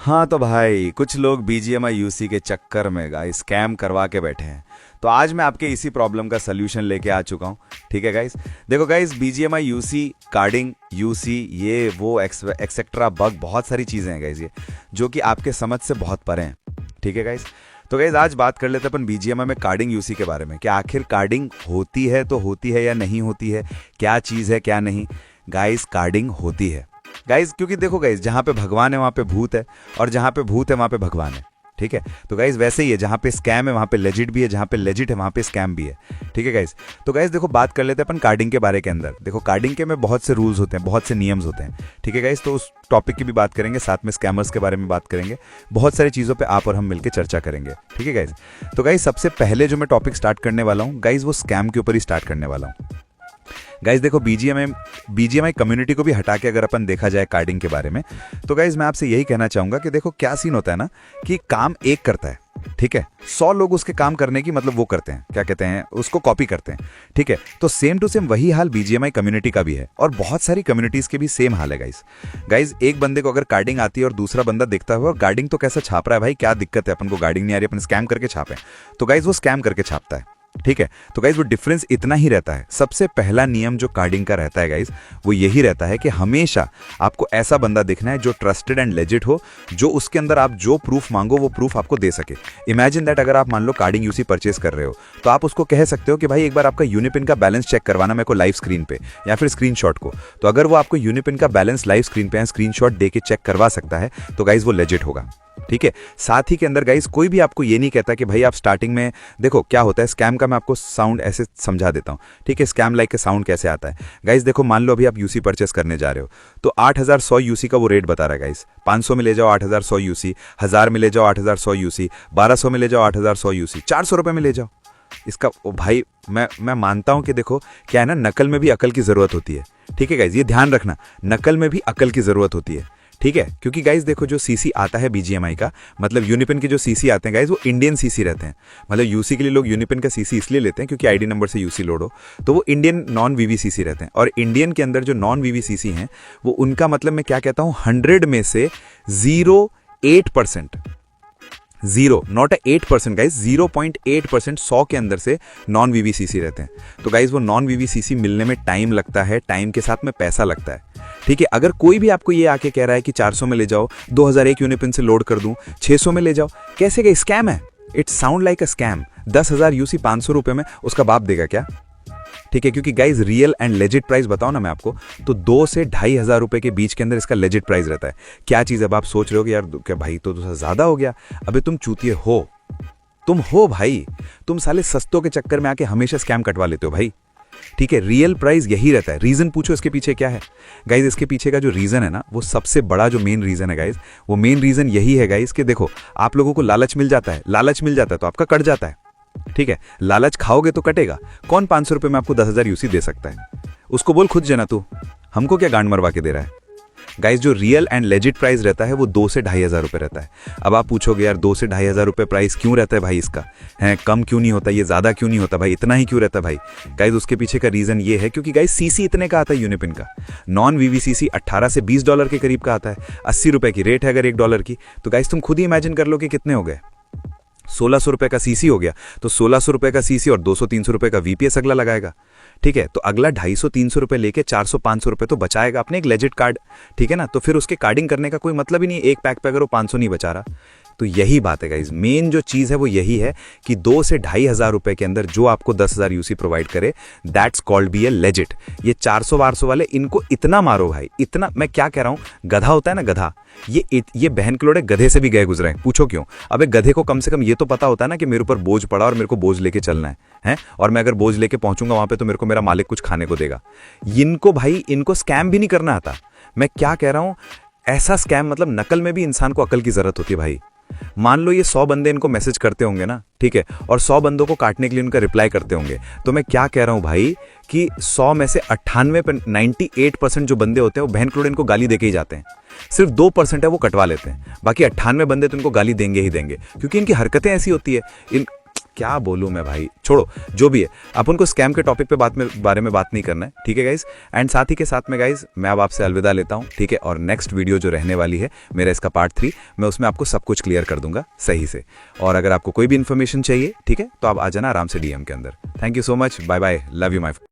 हाँ तो भाई कुछ लोग बीजीएमआई यूसी के चक्कर में गाइस स्कैम करवा के बैठे हैं। तो आज मैं आपके इसी प्रॉब्लम का सल्यूशन लेके आ चुका हूँ। ठीक है गाइस, देखो guys, BGMI UC carding UC ये वो एक्सेट्रा बग बहुत सारी चीज़ें हैं गाइस, ये जो कि आपके समझ से बहुत परे हैं। ठीक है गाइस, तो गाइस आज बात कर लेते हैं अपन बीजीएमआई में कार्डिंग यूसी के बारे में कि आखिर कार्डिंग होती है तो होती है या नहीं होती है, क्या चीज़ है क्या नहीं। गाइस कार्डिंग होती है गाइस, क्योंकि देखो गाइस, जहाँ पे भगवान है वहाँ पे भूत है, और जहाँ पे भूत है वहाँ पे भगवान है। ठीक है, तो गाइस वैसे ही है, जहाँ पे स्कैम है वहाँ पे लेजिट भी है, जहाँ पे लेजिट है वहाँ पे स्कैम भी है। ठीक है गाइस, तो गाइस देखो बात कर लेते हैं अपन कार्डिंग के बारे के अंदर। देखो कार्डिंग के में बहुत से रूल्स होते हैं, बहुत से नियम्स होते हैं। ठीक है गाइस, तो उस टॉपिक की भी बात करेंगे, साथ में स्कैमर्स के बारे में बात करेंगे, बहुत सारी चीज़ों पे आप और हम मिलकर चर्चा करेंगे। ठीक है गाइस, तो गाइस सबसे पहले जो मैं टॉपिक स्टार्ट करने वाला हूँ गाइस, वो स्कैम के ऊपर ही स्टार्ट करने वाला हूँ। गाइज देखो, बीजीएमआई कम्युनिटी को भी हटा के अगर अपन देखा जाए कार्डिंग के बारे में, तो गाइज मैं आपसे यही कहना चाहूंगा कि देखो क्या सीन होता है ना, कि काम एक करता है। ठीक है, 100 लोग उसके काम करने की मतलब वो करते हैं, क्या कहते हैं, उसको कॉपी करते हैं। ठीक है, तो सेम टू सेम वही हाल बीजीएमआई कम्युनिटी का भी है, और बहुत सारी कम्युनिटीज के भी सेम हाल है गाइज। गाइज एक बंदे को अगर कार्डिंग आती है और दूसरा बंदा देखता हुआ गार्डिंग तो कैसा छाप रहा है भाई, क्या दिक्कत है, अपन को गार्डिंग नहीं आ रही, अपन स्कैम करके छापे, तो गाइज वो स्कैम करके छापता है। ठीक है, तो गाइज वो डिफरेंस इतना ही रहता है। सबसे पहला नियम जो कार्डिंग का रहता है गाइज, वो यही रहता है कि हमेशा आपको ऐसा बंदा देखना है जो ट्रस्टेड एंड लेजिट हो, जो उसके अंदर आप जो प्रूफ मांगो वो प्रूफ आपको दे सके। इमेजिन दैट, अगर आप मान लो कार्डिंग यूसी परचेस कर रहे हो, तो आप उसको कह सकते हो कि भाई एक बार आपका यूनिपिन का बैलेंस चेक करवाना मेरे को लाइव स्क्रीन पे, या फिर स्क्रीनशॉट को। तो अगर वो आपको यूनिपिन का बैलेंस लाइव स्क्रीन पे स्क्रीनशॉट दे के चेक करवा सकता है, तो गाइज वो लेजिट होगा। ठीक है, साथ ही के अंदर गाइज कोई भी आपको ये नहीं कहता कि भाई आप स्टार्टिंग में, देखो क्या होता है स्कैम का, मैं आपको साउंड ऐसे समझा देता हूँ। ठीक है, स्कैम लाइक का साउंड कैसे आता है गाइज, देखो मान लो अभी आप यूसी परचेस करने जा रहे हो, तो 8100 यूसी का वो रेट बता रहा है गाइज। 500 में ले जाओ 8100 यूसी, 1000 में ले जाओ 8100 यूसी, 1200 में ले जाओ 8100 यूसी, 400 रुपए में ले जाओ इसका। ओ भाई मैं मानता हूं कि देखो क्या है ना, नकल में भी अकल की जरूरत होती है। ठीक है गाइज, ये ध्यान रखना, नकल में भी अकल की जरूरत होती है। ठीक है, क्योंकि गाइज देखो जो सीसी आता है बीजीएमआई का, मतलब यूनिपिन के जो सीसी आते हैं गाइज, वो इंडियन सीसी रहते हैं। मतलब यूसी के लिए लोग यूनिपिन का सीसी इसलिए लेते हैं क्योंकि आईडी नंबर से यूसी लोड हो, तो वो इंडियन नॉन वीवी सीसी रहते हैं। और इंडियन के अंदर जो नॉन वीवी सीसी हैं, वो उनका मतलब मैं क्या कहता हूं, 100 में से 0.8%, 0 नॉट 8% गाइज, 0.8%, 100 के अंदर से नॉन वीवी सीसी रहते हैं। तो गाइज वो नॉन वीवी सीसी मिलने में टाइम लगता है, टाइम के साथ में पैसा लगता है। ठीक है, अगर कोई भी आपको ये आके कह रहा है कि 400 में ले जाओ, 2001 यूनिपिन से लोड कर दूं, 600 में ले जाओ, कैसे का स्कैम है, it sound like a scam. 10,000 UC 500 रुपए में उसका बाप देगा क्या। ठीक है, क्योंकि guys real and legit price बताओ ना मैं आपको, तो 2 से 2,500 रुपए के बीच के अंदर इसका लेजिट प्राइस रहता है। क्या चीज, अब आप सोच रहे हो कि यार क्या भाई तो ज्यादा हो गया। अबे तुम चूतिए हो, तुम हो भाई, तुम साले सस्तों के चक्कर में आके हमेशा स्कैम कटवा लेते हो भाई। ठीक है, रियल प्राइस यही रहता है। रीजन पूछो इसके पीछे क्या है गाइज, इसके पीछे का जो रीजन है ना, वो सबसे बड़ा जो मेन रीजन है गाइज, वो मेन रीजन यही है गाइज कि देखो आप लोगों को लालच मिल जाता है, लालच मिल जाता है तो आपका कट जाता है। ठीक है, लालच खाओगे तो कटेगा। कौन 500 रुपए में आपको 10,000 यूसी दे सकता है, उसको बोल खुद जना तू, हमको क्या गांड मरवा के दे रहा है। गाइज जो रियल एंड लेजिट प्राइस रहता है वो 2 से 2,500 रुपए रहता है। अब आप पूछोगे यार 2 से 2,500 रुपए प्राइस क्यों रहता है भाई, इसका है कम क्यों नहीं होता, ये ज्यादा क्यों नहीं होता भाई, इतना ही क्यों रहता है भाई। गाइज उसके पीछे का रीजन ये है क्योंकि गाइज सीसी इतने का आता है यूनिपिन का, नॉन वीवी सीसी 18 से 20 डॉलर के करीब का आता है। 80 रुपए की रेट है अगर $1 की, तो गाइज तुम खुद ही इमेजिन कर लो कि कितने हो गए। 1,600 रुपए का सीसी हो गया, तो 1,600 रुपए का सीसी और 200-300 रुपए का वीपीएस अगला लगाएगा। ठीक है, तो अगला 250-300 रुपए लेके 400-500 रुपए तो बचाएगा अपने एक लेजिट कार्ड। ठीक है ना, तो फिर उसके कार्डिंग करने का कोई मतलब ही नहीं है, एक पैक पे अगर वो 500 नहीं बचा रहा। तो यही बात है गाइज, मेन जो चीज है वो यही है कि 2 से 2,500 रुपए के अंदर जो आपको 10,000 यूसी प्रोवाइड करे, that's called be a legit. ये 400-400 वाले, इनको इतना मारो भाई, इतना, मैं क्या कह रहा हूं, गधा होता है ना गधा, ये बहन के लोड़े गधे से भी गए गुजरे हैं। पूछो क्यों, अबे गधे को कम से कम ये तो पता होता है ना कि मेरे ऊपर बोझ पड़ा और मेरे को बोझ लेके चलना है, और मैं अगर बोझ लेके पहुंचूंगा वहां पे तो मेरे को मेरा मालिक कुछ खाने को देगा। इनको भाई, इनको स्कैम भी नहीं करना आता। मैं क्या कह रहा हूं, ऐसा स्कैम, मतलब नकल में भी इंसान को अकल की जरूरत होती है भाई। मान लो ये 100 बंदे इनको मैसेज करते होंगे ना, ठीक है, और 100 बंदों को काटने के लिए उनका रिप्लाई करते होंगे, तो मैं क्या कह रहा हूं भाई कि 100 में से 98% जो बंदे होते हैं वो बहन करोड़ इनको गाली देके ही जाते हैं। सिर्फ 2% है वो कटवा लेते हैं, बाकी 98 बंदे तो इनको गाली देंगे ही देंगे, क्योंकि इनकी हरकतें ऐसी होती है। क्या बोलूँ मैं भाई, छोड़ो जो भी है, अपन को स्कैम के टॉपिक पे बारे में बात नहीं करना है, ठीक है गाइज। एंड साथ ही के साथ में गाइज मैं अब आपसे अलविदा लेता हूँ, ठीक है। और नेक्स्ट वीडियो जो रहने वाली है मेरा इसका पार्ट 3, मैं उसमें आपको सब कुछ क्लियर कर दूंगा सही से। और अगर आपको कोई भी इन्फॉर्मेशन चाहिए, ठीक है, तो आप आ जाना आराम से DM के अंदर। Thank you so much, bye bye, love you my